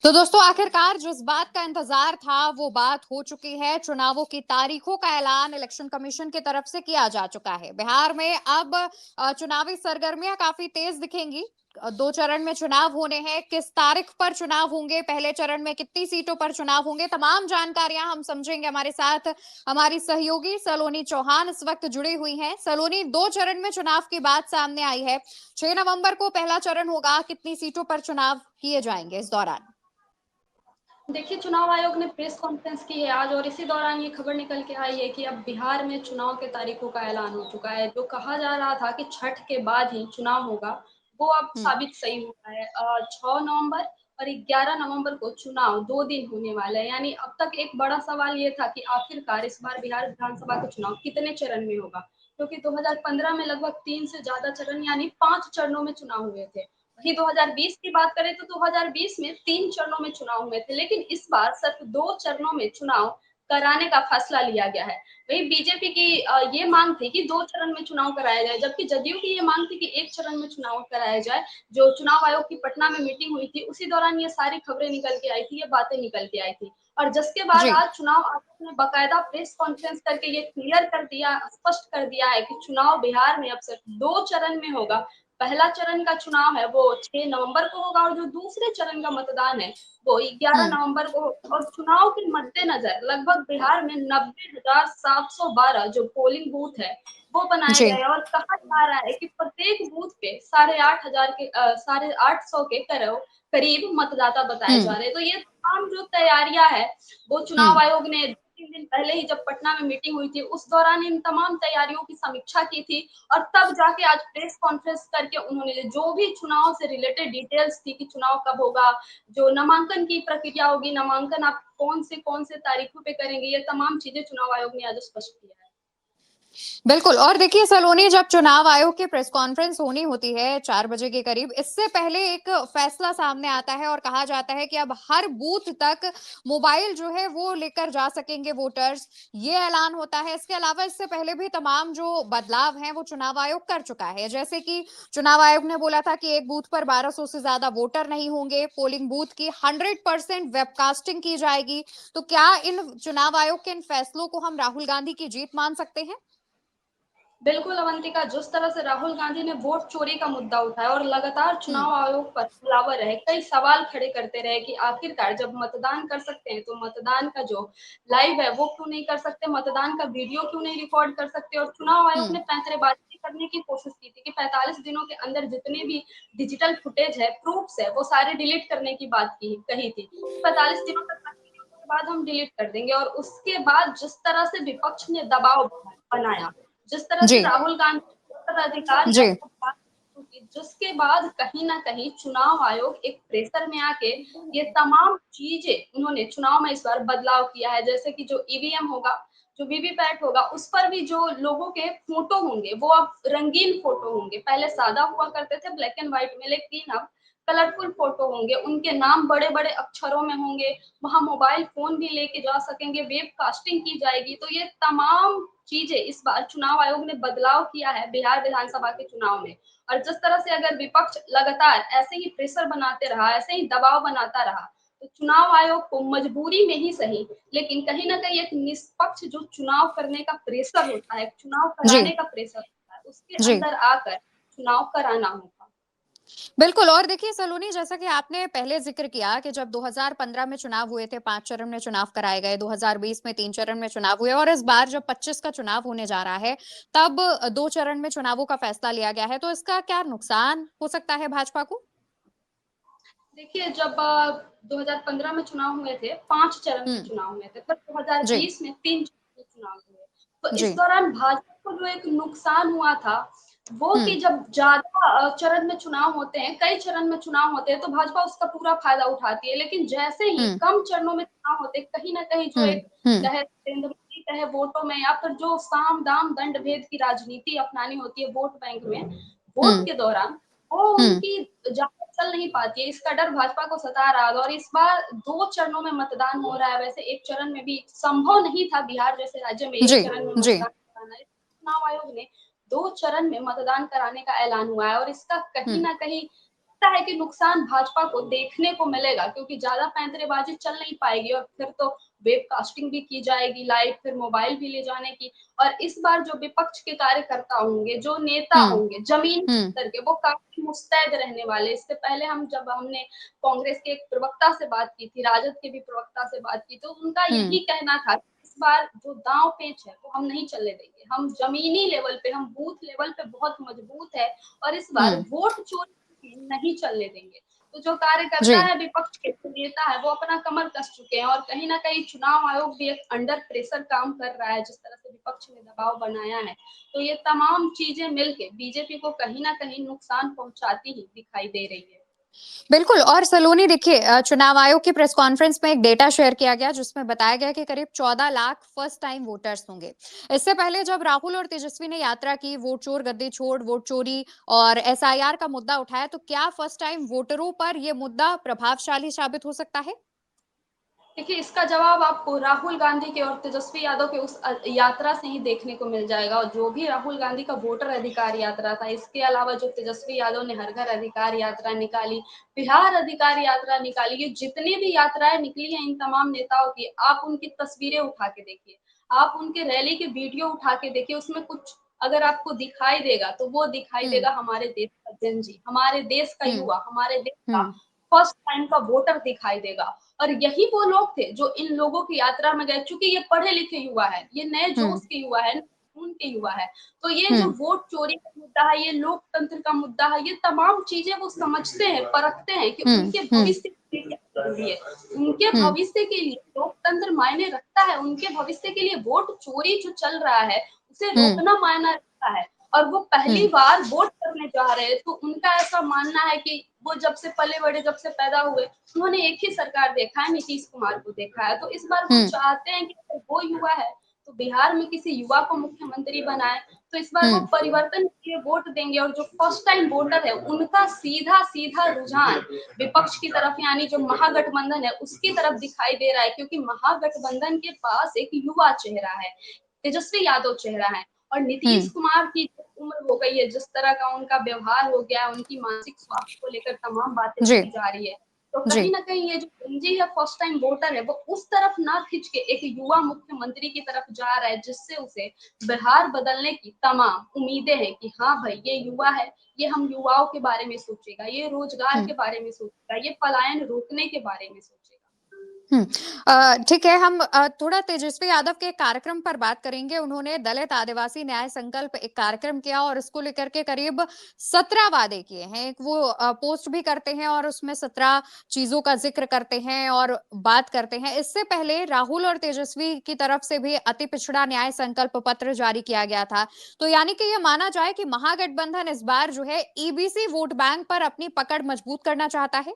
तो दोस्तों आखिरकार जिस बात का इंतजार था वो बात हो चुकी है। चुनावों की तारीखों का ऐलान इलेक्शन कमीशन की तरफ से किया जा चुका है। बिहार में अब चुनावी सरगर्मियां काफी तेज दिखेंगी। दो चरण में चुनाव होने हैं। किस तारीख पर चुनाव होंगे, पहले चरण में कितनी सीटों पर चुनाव होंगे, तमाम जानकारियां हम समझेंगे। हमारे साथ हमारी सहयोगी सलोनी चौहान इस वक्त जुड़ी हुई हैं। सलोनी, दो चरण में चुनाव की बात सामने आई है। 6 नवंबर को पहला चरण होगा। कितनी सीटों पर चुनाव किए जाएंगे इस दौरान? देखिए, चुनाव आयोग ने प्रेस कॉन्फ्रेंस की है आज और इसी दौरान ये खबर निकल के आई है कि अब बिहार में चुनाव के तारीखों का ऐलान हो चुका है। जो कहा जा रहा था कि छठ के बाद ही चुनाव होगा, वो अब हम्म। साबित सही हो रहा है। 6 नवंबर और 11 नवंबर को चुनाव 2 दिन होने वाला है। यानी अब तक एक बड़ा सवाल ये था कि आखिरकार इस बार बिहार विधानसभा का चुनाव कितने चरण में होगा, क्योंकि 2015 में लगभग 3 से ज्यादा चरण यानी 5 चरणों में चुनाव हुए थे। वहीं 2020 की बात करें तो 2020 में 3 चरणों में चुनाव हुए थे, लेकिन इस बार सिर्फ 2 चरणों में चुनाव कराने का फैसला लिया गया है। वहीं बीजेपी की ये मांग थी कि 2 चरण में चुनाव कराया जाए, जबकि जदयू की ये मांग थी कि 1 चरण में चुनाव कराया जाए। जो चुनाव आयोग की पटना में मीटिंग हुई थी, उसी दौरान ये सारी खबरें निकल के आई थी, ये बातें निकल के आई थी। और जिसके बाद जी। आज चुनाव आयोग ने बाकायदा प्रेस कॉन्फ्रेंस करके ये क्लियर कर दिया, स्पष्ट कर दिया है कि चुनाव बिहार में अब सिर्फ 2 चरण में होगा। पहला चरण का चुनाव है वो 6 नवंबर को होगा और जो दूसरे चरण का मतदान है वो 11 हम्म। नवंबर को होगा। और चुनाव के मद्देनजर लगभग बिहार में 90,712 जो पोलिंग बूथ है वो बनाए जी। गए और कहा जा रहा है कि प्रत्येक बूथ पे 8,500 के 850 के करीब मतदाता बताए जा हम्म। रहे हैं। तो ये तमाम जो तैयारियां है वो चुनाव हम्म। आयोग ने 2-3 दिन पहले ही जब पटना में मीटिंग हुई थी उस दौरान इन तमाम तैयारियों की समीक्षा की थी। और तब जाके आज प्रेस कॉन्फ्रेंस करके उन्होंने जो भी चुनाव से रिलेटेड डिटेल्स थी कि चुनाव कब होगा, जो नामांकन की प्रक्रिया होगी, नामांकन आप कौन से तारीखों पे करेंगे, ये तमाम चीजें चुनाव आयोग ने आज स्पष्ट किया है। बिल्कुल। और देखिए सलोनी, जब चुनाव आयोग की प्रेस कॉन्फ्रेंस होनी होती है 4 बजे के करीब, इससे पहले एक फैसला सामने आता है और कहा जाता है कि अब हर बूथ तक मोबाइल जो है वो लेकर जा सकेंगे वोटर्स। ये ऐलान होता है। इसके अलावा इससे पहले भी तमाम जो बदलाव हैं वो चुनाव आयोग कर चुका है। जैसे कि चुनाव आयोग ने बोला था कि एक बूथ पर 1200 से ज्यादा वोटर नहीं होंगे। पोलिंग बूथ की 100% वेबकास्टिंग की जाएगी। तो क्या इन चुनाव आयोग के इन फैसलों को हम राहुल गांधी की जीत मान सकते हैं? बिल्कुल अवंतिका, जिस तरह से राहुल गांधी ने वोट चोरी का मुद्दा उठाया और लगातार हम्म। चुनाव आयोग पर हमलावर रहे, कई सवाल खड़े करते रहे कि आखिरकार जब मतदान कर सकते हैं तो मतदान का जो लाइव है वो क्यों नहीं कर सकते, मतदान का वीडियो क्यों नहीं रिकॉर्ड कर सकते। और चुनाव आयोग हम्म। ने पैंतरेबाजी करने की कोशिश की थी कि 45 दिनों के अंदर जितने भी डिजिटल फुटेज है, प्रूफ्स है, वो सारे डिलीट करने की बात की कही थी। 45 दिनों तक रखेंगे, उसके बाद हम डिलीट कर देंगे। और उसके बाद जिस तरह से विपक्ष ने दबाव बनाया, जिस तरह से जी। राहुल गांधी को उत्तराधिकार है, जी। जिसके बाद कहीं ना कहीं चुनाव आयोग एक प्रेशर में आके ये तमाम चीजें उन्होंने चुनाव में इस बार बदलाव किया है। जैसे कि जो ईवीएम होगा, जो वीवीपैट होगा, उस पर भी जो लोगों के फोटो होंगे वो अब रंगीन फोटो होंगे। पहले सादा हुआ करते थे ब्लैक एंड व्हाइट में, लेकिन अब कलरफुल फोटो होंगे, उनके नाम बड़े बड़े अक्षरों में होंगे। वहां मोबाइल फोन भी लेके जा सकेंगे, वेब कास्टिंग की जाएगी। तो ये तमाम चीजें इस बार चुनाव आयोग ने बदलाव किया है बिहार विधानसभा के चुनाव में। और जिस तरह से अगर विपक्ष लगातार ऐसे ही प्रेशर बनाते रहा, ऐसे ही दबाव बनाता रहा, तो चुनाव आयोग को मजबूरी में ही सही, लेकिन कहीं ना कहीं एक निष्पक्ष जो चुनाव करने का प्रेशर होता है, चुनाव जी। कराने का प्रेशर होता है, उसके जी। अंदर आकर चुनाव कराना होगा। बिल्कुल। और देखिए सलोनी, जैसा कि आपने पहले जिक्र किया कि जब 2015 में चुनाव हुए थे, 5 चरण में चुनाव कराए गए, 2020 में 3 चरण में चुनाव हुए और इस बार जब 25 का चुनाव होने जा रहा है तब 2 चरण में चुनावों का फैसला लिया गया है। तो इसका क्या नुकसान हो सकता है भाजपा को? देखिए, जब 2015 में चुनाव हुए थे, 5 चरण में हम्म। चुनाव हुए थे, फिर जी। 2020 में 3 चरण में चुनाव हुए। तो इस जी। दौरान भाजपा को जो एक नुकसान हुआ था, वो कि हम्म। जब ज्यादा चरण में चुनाव होते हैं, कई चरण में चुनाव होते हैं, तो भाजपा उसका पूरा फायदा उठाती है। लेकिन जैसे ही हम्म। कम चरणों में चुनाव होते हैं, कहीं ना कहीं जो हम्म। एक हम्म। चाहे सेंधमारी, चाहे वोटों में, या फिर जो साम दाम दंड भेद की राजनीति अपनानी होती है वोट बैंक में, वोट हम्म। के दौरान वो हम्म। उनकी ज्यादा चल नहीं पाती है। इसका डर भाजपा को सता रहा था और इस बार 2 चरणों में मतदान हो रहा है। वैसे एक चरण में भी संभव नहीं था बिहार जैसे राज्य में जी। एक चरण में जी। मतदान कराना। चुनाव आयोग ने 2 चरण में मतदान कराने का ऐलान हुआ है और इसका कहीं हम्म। ना कहीं लगता है कि नुकसान भाजपा को देखने को मिलेगा, क्योंकि ज़्यादा पैंतरेबाज़ी चल नहीं पाएगी और फिर तो वेबकास्टिंग भी की जाएगी लाइव, फिर मोबाइल भी ले जाने की। और इस बार जो विपक्ष के कार्यकर्ता होंगे, जो नेता हुँ, होंगे, ज़मीनी हुँ, स्तर के, वो काफ़ी मुस्तैद रहने वाले। इससे पहले जब हमने कांग्रेस के एक प्रवक्ता से बात की थी, राजद के भी प्रवक्ता से बात की, तो उनका हुँ, यही कहना था कि इस बार जो दांव-पेच है, वो हम नहीं चलने देंगे। हम ज़मीनी लेवल पे, हम बूथ लेवल पे बहुत मजबूत है और इस बार हुँ, वोट चोरी नहीं चलने देंगे। तो जो कार्यकर्ता जी। है, विपक्ष के जो नेता है, वो अपना कमर कस चुके हैं और कहीं न कहीं चुनाव आयोग भी एक अंडर प्रेशर काम कर रहा है, जिस तरह से विपक्ष ने दबाव बनाया है। तो ये तमाम चीज़ें मिलके बीजेपी को कहीं न कहीं नुकसान पहुँचाती ही दिखाई दे रही है। बिल्कुल और सलोनी देखिए चुनाव आयोग की प्रेस कॉन्फ्रेंस में एक डेटा शेयर किया गया जिसमें बताया गया कि करीब 14 लाख फर्स्ट टाइम वोटर्स होंगे। इससे पहले जब राहुल और तेजस्वी ने यात्रा की, वोट चोर गद्दी छोड़, वोट चोरी और एसआईआर का मुद्दा उठाया, तो क्या फर्स्ट टाइम वोटरों पर यह मुद्दा प्रभावशाली साबित हो सकता है? देखिए, इसका जवाब आपको राहुल गांधी के और तेजस्वी यादव के उस यात्रा से ही देखने को मिल जाएगा। और जो भी राहुल गांधी का वोटर अधिकार यात्रा था, इसके अलावा जो तेजस्वी यादव ने हर घर अधिकार यात्रा निकाली, बिहार अधिकार यात्रा निकाली, ये जितनी भी यात्राएँ निकली हैं इन तमाम नेताओं की, आप उनकी तस्वीरें उठा के देखिए, आप उनके रैली के वीडियो उठा के देखिए, उसमें कुछ अगर आपको दिखाई देगा, तो वो दिखाई हुँ, देगा हमारे देश का जेन ज़ी, हमारे देश का हुँ, युवा, हमारे देश का हुँ, फर्स्ट टाइम का वोटर दिखाई देगा। और यही वो लोग थे जो इन लोगों की यात्रा में गए, चूँकि ये पढ़े-लिखे युवा हैं, ये नए हुँ, जोश के युवा हैं, खून के युवा हैं। तो ये जो हुँ, वोट चोरी का मुद्दा है, ये लोकतंत्र का मुद्दा है, ये तमाम चीज़ें वो समझते हैं, परखते हैं कि हुँ, उनके हुँ, भविष्य के लिए क्या ज़रूरी है। उनके हुँ, भविष्य के लिए लोकतंत्र मायने रखता है, उनके भविष्य के लिए वोट चोरी जो चल रहा है, उसे हुँ, रोकना मायना रखता है। और वो पहली हुँ, बार वोट करने जा रहे हैं, तो उनका ऐसा मानना है कि वो जब से पले-बड़े, जब से पैदा हुए, उन्होंने एक ही सरकार देखा है, नीतीश कुमार को देखा है। तो इस बार वो हुँ, चाहते हैं कि अगर वो युवा है, तो बिहार में किसी युवा को मुख्यमंत्री बनाएँ। तो इस बार वो हुँ, परिवर्तन के लिए वोट देंगे और जो फर्स्ट टाइम वोटर है, उनका सीधा-सीधा रुझान विपक्ष की तरफ यानी जो महागठबंधन है, उसकी तरफ दिखाई दे रहा है, क्योंकि महागठबंधन के पास एक युवा चेहरा है, तेजस्वी यादव चेहरा है। और नीतीश हुँ, कुमार की उम्र हो गई है, जिस तरह का उनका व्यवहार हो गया है, उनकी मानसिक स्वास्थ्य को लेकर तमाम बातें जी, की जा रही है। तो जी, कहीं न कहीं ये जो गंजी है, फर्स्ट टाइम वोटर है, वो उस तरफ ना खिंच के एक युवा मुख्यमंत्री की तरफ जा रहा है, जिससे उसे बिहार बदलने की तमाम उम्मीदें हैं कि हाँ भाई, ये युवा है, ये हम युवाओं के बारे में सोचेगा, ये रोज़गार हुँ। के बारे में सोचेगा, ये पलायन रोकने के बारे में सोचेगा। हुँ। ठीक है हम थोड़ा तेजस्वी यादव के कार्यक्रम पर बात करेंगे। उन्होंने दलित आदिवासी न्याय संकल्प एक कार्यक्रम किया और इसको लेकर के करीब 17 वादे किए हैं। एक वो पोस्ट भी करते हैं और उसमें 17 चीज़ों का ज़िक्र करते हैं और बात करते हैं। इससे पहले राहुल और तेजस्वी की तरफ से भी अति पिछड़ा न्याय संकल्प पत्र जारी किया गया था। तो यानी कि ये माना जाए कि महागठबंधन इस बार जो है ईबीसी वोट बैंक पर अपनी पकड़ मजबूत करना चाहता है?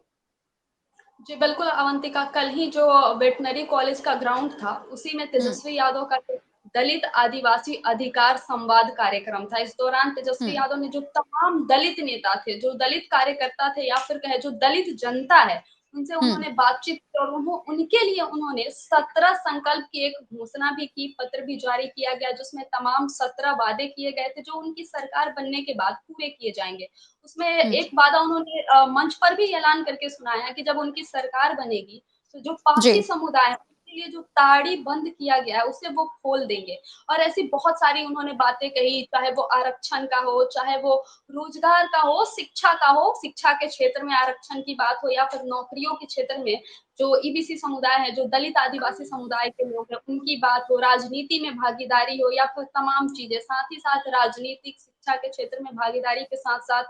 जी, बिल्कुल अवंतिका, कल ही जो वेटनरी कॉलेज का ग्राउंड था, उसी में हुँ, तेजस्वी यादव का जो दलित आदिवासी अधिकार संवाद कार्यक्रम था। इस दौरान तेजस्वी हुँ, यादव ने जो तमाम दलित नेता थे, जो दलित कार्यकर्ता थे या फिर कहें जो दलित जनता है, उनसे हुँ, उन्होंने बातचीत की और उनके लिए उन्होंने 17 संकल्प की एक घोषणा भी की, पत्र भी जारी किया गया, जिसमें तमाम 17 वादे किए गए थे, जो उनकी सरकार बनने के बाद पूरे किए जाएँगे। उसमें हुँ, एक वादा उन्होंने मंच पर भी ऐलान करके सुनाया कि जब उनकी सरकार बनेगी, तो जो जी। पासी समुदाय है, उनके लिए जो ताड़ी बंद किया गया है, उसे वो खोल देंगे। और ऐसी बहुत सारी उन्होंने बातें कही, चाहे वो आरक्षण का हो, चाहे वो रोज़गार का हो, शिक्षा के क्षेत्र में आरक्षण की बात हो या फिर नौकरियों के क्षेत्र में जो ईबीसी समुदाय है, जो दलित आदिवासी समुदाय के लोग हैं, उनकी बात हो, राजनीति में भागीदारी हो या फिर तमाम चीज़ें। साथ ही साथ राजनीतिक, शिक्षा के क्षेत्र में भागीदारी के साथ-साथ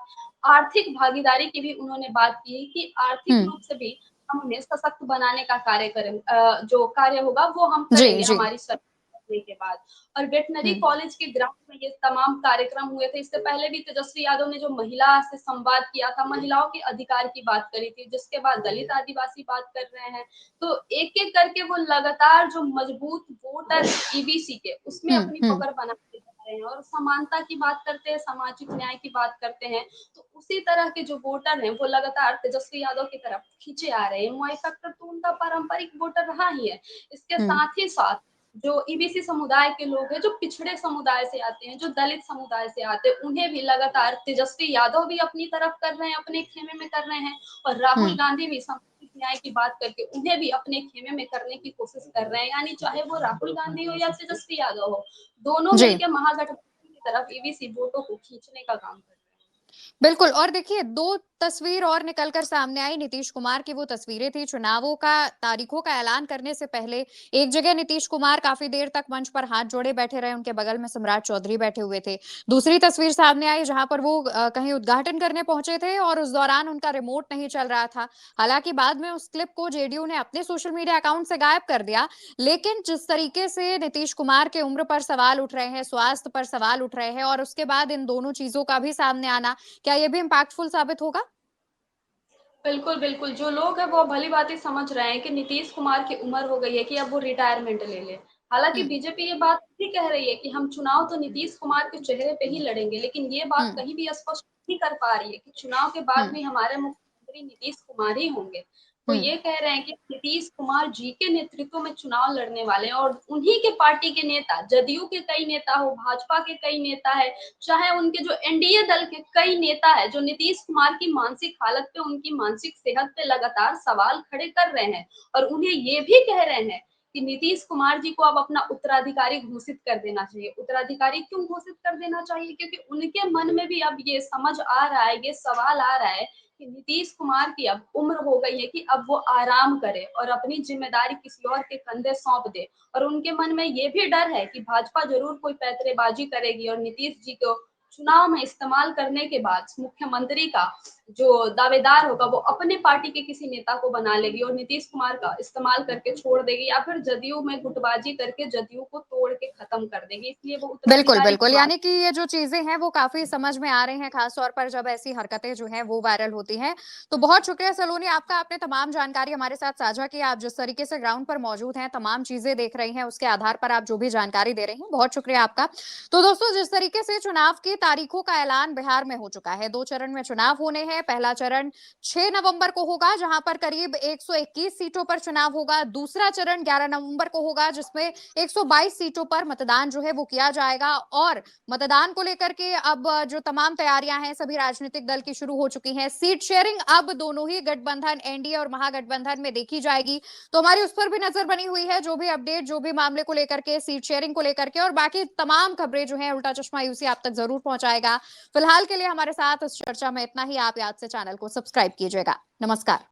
आर्थिक भागीदारी की भी उन्होंने बात की कि आर्थिक हुँ, रूप से भी हम उन्हें सशक्त बनाने का कार्य करें जो कार्य होगा वो हम जी, करेंगे जी। हमारी सरकार बनने के बाद। और वेटनरी हुँ, कॉलेज के ग्राउंड में ये तमाम कार्यक्रम हुए थे। इससे पहले भी तेजस्वी यादव ने जो महिला से संवाद किया था, महिलाओं के अधिकार की बात करी थी, जिसके बाद दलित आदिवासी बात कर रहे हैं। तो एक-एक करके वो लगातार जो मजबूत वोटर ईबीसी के, उसमें हुँ, अपनी हुँ, पकड़ बनाते जा रहे हैं और समानता की बात करते हैं, सामाजिक न्याय की बात करते हैं। तो उसी तरह के जो वोटर हैं, वो लगातार तेजस्वी यादव की तरफ खींचे आ रहे हैं। एमवाई फैक्टर तो उनका पारंपरिक वोटर रहा ही है। इसके हुँ, साथ ही साथ जो ईबीसी समुदाय के लोग हैं, जो पिछड़े समुदाय से आते हैं, जो दलित समुदाय से आते हैं, उन्हें भी लगातार तेजस्वी यादव भी अपनी तरफ कर रहे हैं, अपने खेमे में कर रहे हैं और राहुल हुँ, गांधी भी सामाजिक न्याय की बात करके उन्हें भी अपने खेमे में करने की कोशिश कर रहे हैं। यानी चाहे वो राहुल गांधी हो या तेजस्वी यादव हो, दोनों जी। मिलके महागठबंधन की तरफ ईबीसी वोटों को खींचने का काम कर रहे हैं। बिल्कुल और देखिए 2 तस्वीर और निकल कर सामने आई नीतीश कुमार की वो तस्वीरें थी चुनावों का तारीखों का ऐलान करने से पहले एक जगह नीतीश कुमार काफ़ी देर तक मंच पर हाथ जोड़े बैठे रहे, उनके बगल में सम्राट चौधरी बैठे हुए थे। दूसरी तस्वीर सामने आई जहाँ पर वो कहीं उद्घाटन करने पहुंचे थे और उस दौरान उनका रिमोट नहीं चल रहा था। हालाँकि बाद में उस क्लिप को जेडीयू ने अपने सोशल मीडिया अकाउंट से गायब कर दिया। लेकिन जिस तरीके से नीतीश कुमार के उम्र पर सवाल उठ रहे हैं, स्वास्थ्य पर सवाल उठ रहे हैं और उसके बाद इन दोनों चीज़ों का भी सामने आना क्या ये भी इम्पैक्टफुल साबित होगा? बिल्कुल, बिल्कुल। जो लोग हैं वो भली-भाँति समझ रहे हैं कि नीतीश कुमार की उम्र हो गई है कि अब वो रिटायरमेंट ले लें। हालाँकि हुँ, बीजेपी ये बात भी कह रही है कि हम चुनाव तो नीतीश कुमार के चेहरे पे ही लड़ेंगे, लेकिन ये बात हुँ, कहीं भी स्पष्ट नहीं कर पा रही है कि चुनाव के बाद हुँ, भी हमारे मुख्यमंत्री नीतीश कुमार ही होंगे। वो हुँ, ये कह रहे हैं कि नीतीश कुमार जी के नेतृत्व में चुनाव लड़ने वाले हैं और उन्हीं के पार्टी के नेता, जदयू के कई नेता हो, भाजपा के कई नेता है, चाहे उनके जो एनडीए दल के कई नेता है, जो नीतीश कुमार की मानसिक हालत पे, उनकी मानसिक सेहत पे लगातार सवाल खड़े कर रहे हैं और उन्हें ये भी कह रहे हैं कि नीतीश कुमार जी को अब अपना उत्तराधिकारी घोषित कर देना चाहिए। उत्तराधिकारी क्यों घोषित कर देना चाहिए? क्योंकि उनके मन में भी अब ये समझ आ रहा है, ये सवाल आ रहा है कि नीतीश कुमार की अब उम्र हो गई है कि अब वो आराम करे और अपनी जिम्मेदारी किसी और के कंधे सौंप दे। और उनके मन में ये भी डर है कि भाजपा ज़रूर कोई पैंतरेबाज़ी करेगी और नीतीश जी को चुनाव में इस्तेमाल करने के बाद मुख्यमंत्री का जो दावेदार होगा वो अपने पार्टी के किसी नेता को बना लेगी और नीतीश कुमार का इस्तेमाल करके छोड़ देगी या फिर जदयू में गुटबाजी करके जदयू को तोड़ के खत्म कर देगी। इसलिए वो बिल्कुल, उत्तराधिकारी की बिल्कुल। बात यानी कि ये जो चीज़ें हैं वो काफ़ी समझ में आ रही हैं, ख़ास तौर पर जब ऐसी हरकतें जो हैं वो वायरल होती हैं। तो बहुत शुक्रिया सलोनी आपका, आपने तमाम जानकारी हमारे साथ साझा की। आप जिस तरीके से ग्राउंड पर मौजूद हैं, तमाम चीज़ें देख रही हैं, उसके आधार पर आप जो भी जानकारी दे रही हैं, बहुत शुक्रिया आपका। तो दोस्तों जिस तरीके से चुनाव की तारीखों का ऐलान बिहार में हो चुका है, 2 चरण में चुनाव होने हैं। पहला चरण 6 नवंबर को होगा, जहाँ पर करीब 121 सीटों पर चुनाव होगा। दूसरा चरण 11 नवंबर को होगा, जिसमें 122 सीटों पर मतदान जो है वो किया जाएगा और मतदान को लेकर के अब जो तमाम तैयारियां हैं सभी राजनीतिक दल की शुरू हो चुकी हैं। सीट शेयरिंग अब दोनों ही गठबंधन एनडीए और महागठबंधन में देखी जाएगी। तो हमारी उस पर भी नजर बनी हुई है, जो भी अपडेट जो भी मामले को लेकर के, सीट शेयरिंग को लेकर के और बाकी तमाम खबरें जो है उल्टा चश्मा यूसी आप तक जरूर पहुंचाएगा। फिलहाल के लिए हमारे साथ इस चर्चा में इतना ही। आप याद से चैनल को सब्सक्राइब कीजिएगा। नमस्कार।